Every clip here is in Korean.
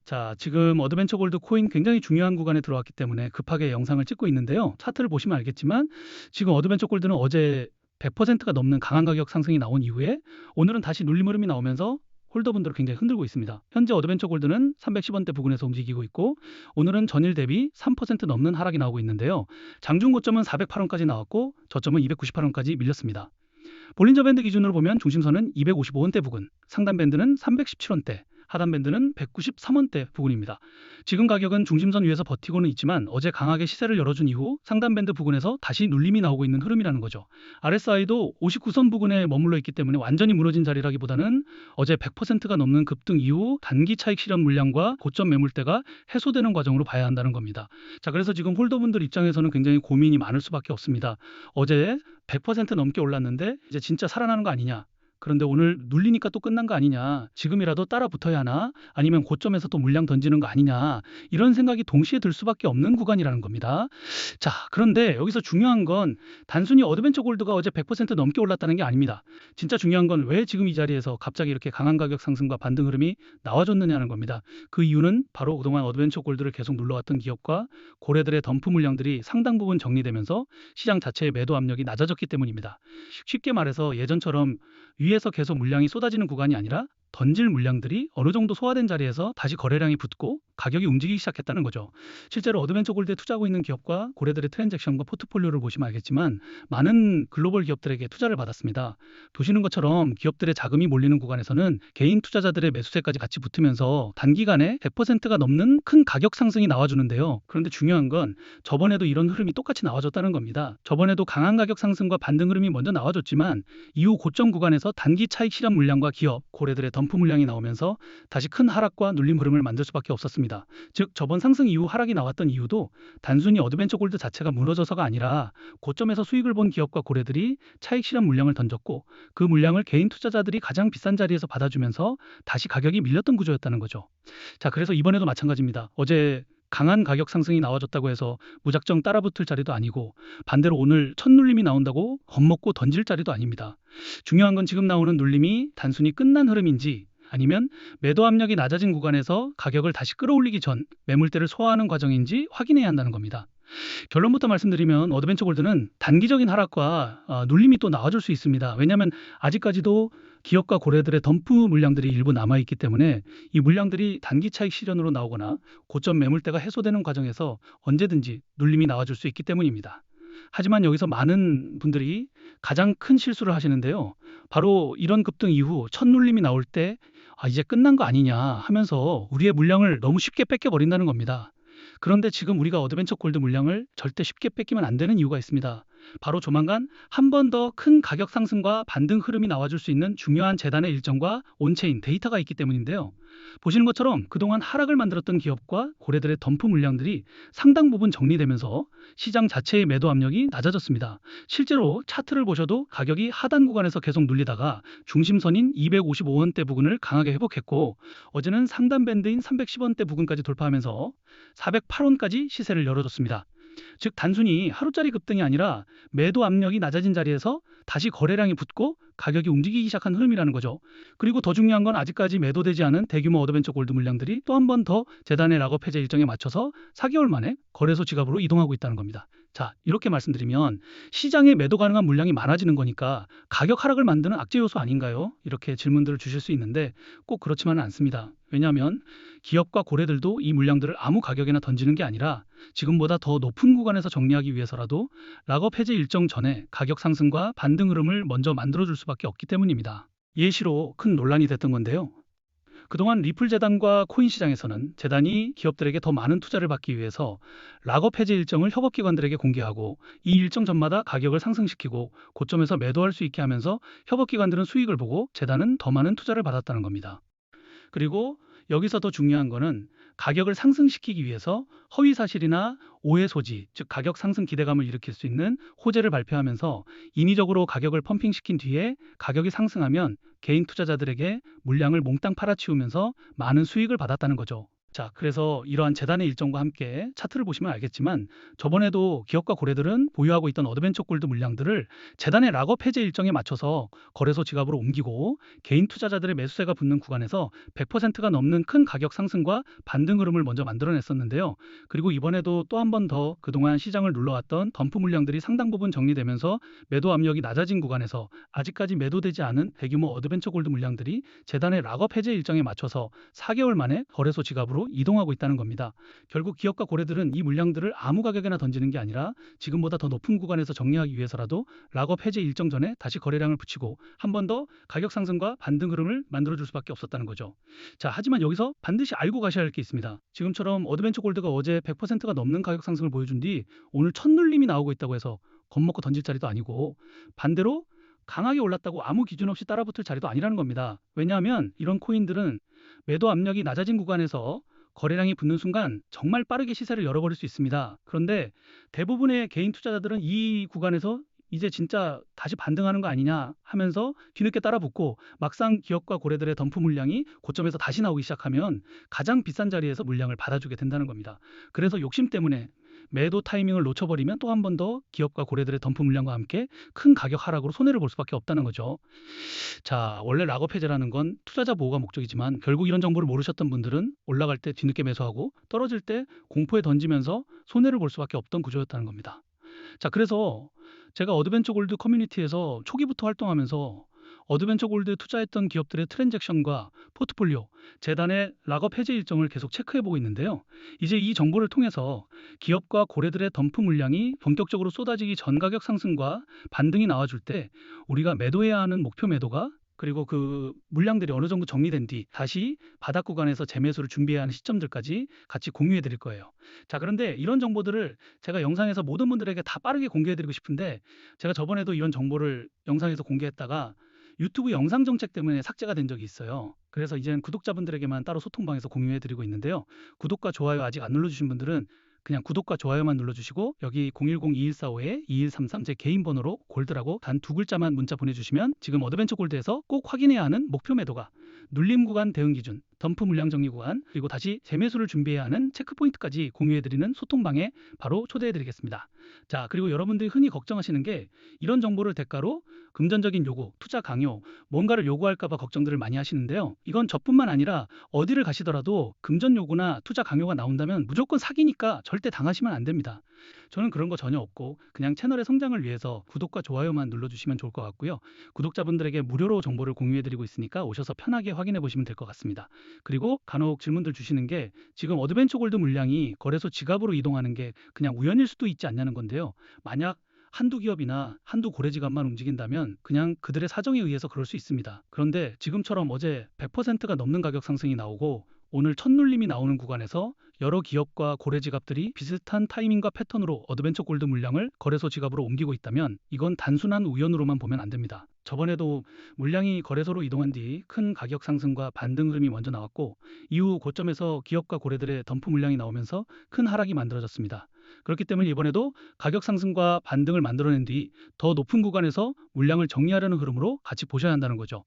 자, 지금 어드벤처 골드 코인 굉장히 중요한 구간에 들어왔기 때문에 급하게 영상을 찍고 있는데요. 차트를 보시면 알겠지만 지금 어드벤처 골드는 어제 100%가 넘는 강한 가격 상승이 나온 이후에 오늘은 다시 눌림 흐름이 나오면서 홀더분들을 굉장히 흔들고 있습니다. 현재 어드벤처 골드는 310원대 부근에서 움직이고 있고 오늘은 전일 대비 3% 넘는 하락이 나오고 있는데요. 장중 고점은 408원까지 나왔고 저점은 298원까지 밀렸습니다. 볼린저 밴드 기준으로 보면 중심선은 255원대 부근, 상단 밴드는 317원대, 하단 밴드는 193원대 부근입니다. 지금 가격은 중심선 위에서 버티고는 있지만 어제 강하게 시세를 열어준 이후 상단 밴드 부근에서 다시 눌림이 나오고 있는 흐름이라는 거죠. RSI도 59선 부근에 머물러 있기 때문에 완전히 무너진 자리라기보다는 어제 100%가 넘는 급등 이후 단기 차익 실현 물량과 고점 매물대가 해소되는 과정으로 봐야 한다는 겁니다. 자, 그래서 지금 홀더분들 입장에서는 굉장히 고민이 많을 수밖에 없습니다. 어제 100% 넘게 올랐는데 이제 진짜 살아나는 거 아니냐? 그런데 오늘 눌리니까 또 끝난 거 아니냐? 지금이라도 따라 붙어야 하나? 아니면 고점에서 또 물량 던지는 거 아니냐? 이런 생각이 동시에 들 수밖에 없는 구간이라는 겁니다. 자, 그런데 여기서 중요한 건 단순히 어드벤처 골드가 어제 100% 넘게 올랐다는 게 아닙니다. 진짜 중요한 건 왜 지금 이 자리에서 갑자기 이렇게 강한 가격 상승과 반등 흐름이 나와줬느냐는 겁니다. 그 이유는 바로 그동안 어드벤처 골드를 계속 눌러왔던 기업과 고래들의 덤프 물량들이 상당 부분 정리되면서 시장 자체의 매도 압력이 낮아졌기 때문입니다. 쉽게 말해서 예전처럼 위에서 계속 물량이 쏟아지는 구간이 아니라 던질 물량들이 어느 정도 소화된 자리에서 다시 거래량이 붙고 가격이 움직이기 시작했다는 거죠. 실제로 어드벤처 골드에 투자하고 있는 기업과 고래들의 트랜잭션과 포트폴리오를 보시면 알겠지만 많은 글로벌 기업들에게 투자를 받았습니다. 보시는 것처럼 기업들의 자금이 몰리는 구간에서는 개인 투자자들의 매수세까지 같이 붙으면서 단기간에 100%가 넘는 큰 가격 상승이 나와주는데요. 그런데 중요한 건 저번에도 이런 흐름이 똑같이 나와줬다는 겁니다. 저번에도 강한 가격 상승과 반등 흐름이 먼저 나와줬지만 이후 고점 구간에서 단기 차익 실현 물량과 기업, 고래들의 덤프 물량이 나오면서 다시 큰 하락과 눌림 흐름을 만들 수밖에 없었습니다. 즉 저번 상승 이후 하락이 나왔던 이유도 단순히 어드벤처 골드 자체가 무너져서가 아니라 고점에서 수익을 본 기업과 고래들이 차익 실현 물량을 던졌고 그 물량을 개인 투자자들이 가장 비싼 자리에서 받아주면서 다시 가격이 밀렸던 구조였다는 거죠. 자, 그래서 이번에도 마찬가지입니다. 어제 강한 가격 상승이 나와줬다고 해서 무작정 따라붙을 자리도 아니고 반대로 오늘 첫 눌림이 나온다고 겁먹고 던질 자리도 아닙니다. 중요한 건 지금 나오는 눌림이 단순히 끝난 흐름인지 아니면 매도 압력이 낮아진 구간에서 가격을 다시 끌어올리기 전 매물대를 소화하는 과정인지 확인해야 한다는 겁니다. 결론부터 말씀드리면 어드벤처 골드는 단기적인 하락과 눌림이 또 나와줄 수 있습니다. 왜냐하면 아직까지도 기업과 고래들의 덤프 물량들이 일부 남아있기 때문에 이 물량들이 단기 차익 실현으로 나오거나 고점 매물대가 해소되는 과정에서 언제든지 눌림이 나와줄 수 있기 때문입니다. 하지만 여기서 많은 분들이 가장 큰 실수를 하시는데요. 바로 이런 급등 이후 첫 눌림이 나올 때 이제 끝난 거 아니냐 하면서 우리의 물량을 너무 쉽게 뺏겨버린다는 겁니다. 그런데 지금 우리가 어드벤처 골드 물량을 절대 쉽게 뺏기면 안 되는 이유가 있습니다. 바로 조만간 한 번 더 큰 가격 상승과 반등 흐름이 나와줄 수 있는 중요한 재단의 일정과 온체인 데이터가 있기 때문인데요. 보시는 것처럼 그동안 하락을 만들었던 기업과 고래들의 덤프 물량들이 상당 부분 정리되면서 시장 자체의 매도 압력이 낮아졌습니다. 실제로 차트를 보셔도 가격이 하단 구간에서 계속 눌리다가 중심선인 255원대 부근을 강하게 회복했고 어제는 상단 밴드인 310원대 부근까지 돌파하면서 408원까지 시세를 열어줬습니다. 즉 단순히 하루짜리 급등이 아니라 매도 압력이 낮아진 자리에서 다시 거래량이 붙고 가격이 움직이기 시작한 흐름이라는 거죠. 그리고 더 중요한 건 아직까지 매도되지 않은 대규모 어드벤처 골드 물량들이 또 한 번 더 재단의 락업 해제 일정에 맞춰서 4개월 만에 거래소 지갑으로 이동하고 있다는 겁니다. 자, 이렇게 말씀드리면 시장에 매도 가능한 물량이 많아지는 거니까 가격 하락을 만드는 악재 요소 아닌가요? 이렇게 질문들을 주실 수 있는데 꼭 그렇지만은 않습니다. 왜냐하면 기업과 고래들도 이 물량들을 아무 가격에나 던지는 게 아니라 지금보다 더 높은 구간에서 정리하기 위해서라도 락업 해제 일정 전에 가격 상승과 반등 흐름을 먼저 만들어줄 수밖에 없기 때문입니다. 예시로 큰 논란이 됐던 건데요. 그동안 리플 재단과 코인 시장에서는 재단이 기업들에게 더 많은 투자를 받기 위해서 락업 해제 일정을 협업기관들에게 공개하고 이 일정 전마다 가격을 상승시키고 고점에서 매도할 수 있게 하면서 협업기관들은 수익을 보고 재단은 더 많은 투자를 받았다는 겁니다. 그리고 여기서 더 중요한 거는 가격을 상승시키기 위해서 허위 사실이나 오해 소지, 즉 가격 상승 기대감을 일으킬 수 있는 호재를 발표하면서 인위적으로 가격을 펌핑시킨 뒤에 가격이 상승하면 개인 투자자들에게 물량을 몽땅 팔아치우면서 많은 수익을 받았다는 거죠. 자, 그래서 이러한 재단의 일정과 함께 차트를 보시면 알겠지만 저번에도 기업과 고래들은 보유하고 있던 어드벤처 골드 물량들을 재단의 락업 해제 일정에 맞춰서 거래소 지갑으로 옮기고 개인 투자자들의 매수세가 붙는 구간에서 100%가 넘는 큰 가격 상승과 반등 흐름을 먼저 만들어냈었는데요. 그리고 이번에도 또 한 번 더 그동안 시장을 눌러왔던 덤프 물량들이 상당 부분 정리되면서 매도 압력이 낮아진 구간에서 아직까지 매도되지 않은 대규모 어드벤처 골드 물량들이 재단의 락업 해제 일정에 맞춰서 4개월 만에 거래소 지갑으로 이동하고 있다는 겁니다. 결국 기업과 고래들은 이 물량들을 아무 가격에나 던지는 게 아니라 지금보다 더 높은 구간에서 정리하기 위해서라도 락업 해제 일정 전에 다시 거래량을 붙이고 한 번 더 가격 상승과 반등 흐름을 만들어줄 수밖에 없었다는 거죠. 자, 하지만 여기서 반드시 알고 가셔야 할 게 있습니다. 지금처럼 어드벤처 골드가 어제 100%가 넘는 가격 상승을 보여준 뒤 오늘 첫눌림이 나오고 있다고 해서 겁먹고 던질 자리도 아니고 반대로 강하게 올랐다고 아무 기준 없이 따라붙을 자리도 아니라는 겁니다. 왜냐하면 이런 코인들은 매도 압력이 낮아진 구간에서 거래량이 붙는 순간 정말 빠르게 시세를 열어버릴 수 있습니다. 그런데 대부분의 개인 투자자들은 이 구간에서 이제 진짜 다시 반등하는 거 아니냐 하면서 뒤늦게 따라붙고 막상 기업과 고래들의 덤프 물량이 고점에서 다시 나오기 시작하면 가장 비싼 자리에서 물량을 받아주게 된다는 겁니다. 그래서 욕심 때문에 매도 타이밍을 놓쳐버리면 또 한 번 더 기업과 고래들의 덤프 물량과 함께 큰 가격 하락으로 손해를 볼 수밖에 없다는 거죠. 자, 원래 락업 해제라는 건 투자자 보호가 목적이지만 결국 이런 정보를 모르셨던 분들은 올라갈 때 뒤늦게 매수하고 떨어질 때 공포에 던지면서 손해를 볼 수밖에 없던 구조였다는 겁니다. 자, 그래서 제가 어드벤처 골드 커뮤니티에서 초기부터 활동하면서 어드벤처 골드에 투자했던 기업들의 트랜잭션과 포트폴리오, 재단의 락업 해제 일정을 계속 체크해 보고 있는데요. 이제 이 정보를 통해서 기업과 고래들의 덤프 물량이 본격적으로 쏟아지기 전 가격 상승과 반등이 나와줄 때 우리가 매도해야 하는 목표 매도가 그리고 그 물량들이 어느 정도 정리된 뒤 다시 바닥 구간에서 재매수를 준비해야 하는 시점들까지 같이 공유해 드릴 거예요. 자, 그런데 이런 정보들을 제가 영상에서 모든 분들에게 다 빠르게 공개해 드리고 싶은데 제가 저번에도 이런 정보를 영상에서 공개했다가 유튜브 영상 정책 때문에 삭제가 된 적이 있어요. 그래서 이제는 구독자분들에게만 따로 소통방에서 공유해 드리고 있는데요. 구독과 좋아요 아직 안 눌러주신 분들은 그냥 구독과 좋아요만 눌러주시고 여기 010-2145-2133 제 개인 번호로 골드라고 단 두 글자만 문자 보내주시면 지금 어드벤처 골드에서 꼭 확인해야 하는 목표 매도가 눌림 구간 대응 기준, 덤프 물량 정리 구간, 그리고 다시 재매수를 준비해야 하는 체크 포인트까지 공유해드리는 소통방에 바로 초대해드리겠습니다. 자, 그리고 여러분들이 흔히 걱정하시는 게 이런 정보를 대가로 금전적인 요구, 투자 강요, 뭔가를 요구할까봐 걱정들을 많이 하시는데요. 이건 저뿐만 아니라 어디를 가시더라도 금전 요구나 투자 강요가 나온다면 무조건 사기니까 절대 당하시면 안 됩니다. 저는 그런 거 전혀 없고 그냥 채널의 성장을 위해서 구독과 좋아요만 눌러주시면 좋을 것 같고요. 구독자분들에게 무료로 정보를 공유해드리고 있으니까 오셔서 편하게 확인해 보시면 될 것 같습니다. 그리고 간혹 질문들 주시는 게 지금 어드벤처 골드 물량이 거래소 지갑으로 이동하는 게 그냥 우연일 수도 있지 않냐는 건데요. 만약 한두 기업이나 한두 고래 지갑만 움직인다면 그냥 그들의 사정에 의해서 그럴 수 있습니다. 그런데 지금처럼 어제 100%가 넘는 가격 상승이 나오고 오늘 첫눌림이 나오는 구간에서 여러 기업과 고래 지갑들이 비슷한 타이밍과 패턴으로 어드벤처 골드 물량을 거래소 지갑으로 옮기고 있다면 이건 단순한 우연으로만 보면 안 됩니다. 저번에도 물량이 거래소로 이동한 뒤 큰 가격 상승과 반등 흐름이 먼저 나왔고 이후 고점에서 기업과 고래들의 덤프 물량이 나오면서 큰 하락이 만들어졌습니다. 그렇기 때문에 이번에도 가격 상승과 반등을 만들어낸 뒤 더 높은 구간에서 물량을 정리하려는 흐름으로 같이 보셔야 한다는 거죠.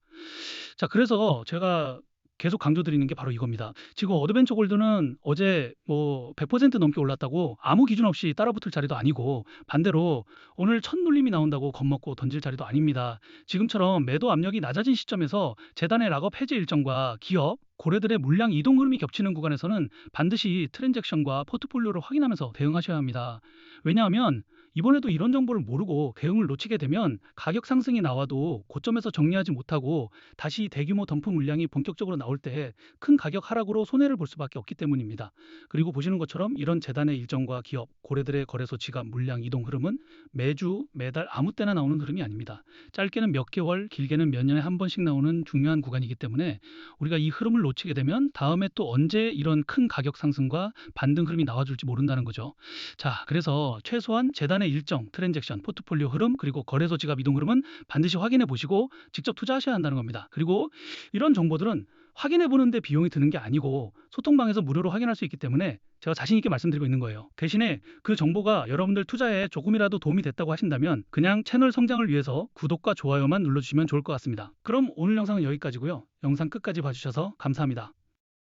자, 그래서 제가 계속 강조드리는 게 바로 이겁니다. 지금 어드벤처 골드는 어제 뭐 100% 넘게 올랐다고 아무 기준 없이 따라붙을 자리도 아니고 반대로 오늘 첫눌림이 나온다고 겁먹고 던질 자리도 아닙니다. 지금처럼 매도 압력이 낮아진 시점에서 재단의 락업 해제 일정과 기업, 고래들의 물량 이동 흐름이 겹치는 구간에서는 반드시 트랜잭션과 포트폴리오를 확인하면서 대응하셔야 합니다. 왜냐하면 이번에도 이런 정보를 모르고 대응을 놓치게 되면 가격 상승이 나와도 고점에서 정리하지 못하고 다시 대규모 덤프 물량이 본격적으로 나올 때 큰 가격 하락으로 손해를 볼 수밖에 없기 때문입니다. 그리고 보시는 것처럼 이런 재단의 일정과 기업, 고래들의 거래소 지갑 물량 이동 흐름은 매주, 매달 아무 때나 나오는 흐름이 아닙니다. 짧게는 몇 개월, 길게는 몇 년에 한 번씩 나오는 중요한 구간이기 때문에 우리가 이 흐름을 놓치게 되면 다음에 또 언제 이런 큰 가격 상승과 반등 흐름이 나와줄지 모른다는 거죠. 자, 그래서 최소한 재단의 일정, 트랜잭션, 포트폴리오 흐름, 그리고 거래소 지갑 이동 흐름은 반드시 확인해 보시고 직접 투자하셔야 한다는 겁니다. 그리고 이런 정보들은 확인해 보는데 비용이 드는 게 아니고 소통방에서 무료로 확인할 수 있기 때문에 제가 자신 있게 말씀드리고 있는 거예요. 대신에 그 정보가 여러분들 투자에 조금이라도 도움이 됐다고 하신다면 그냥 채널 성장을 위해서 구독과 좋아요만 눌러주시면 좋을 것 같습니다. 그럼 오늘 영상은 여기까지고요. 영상 끝까지 봐주셔서 감사합니다.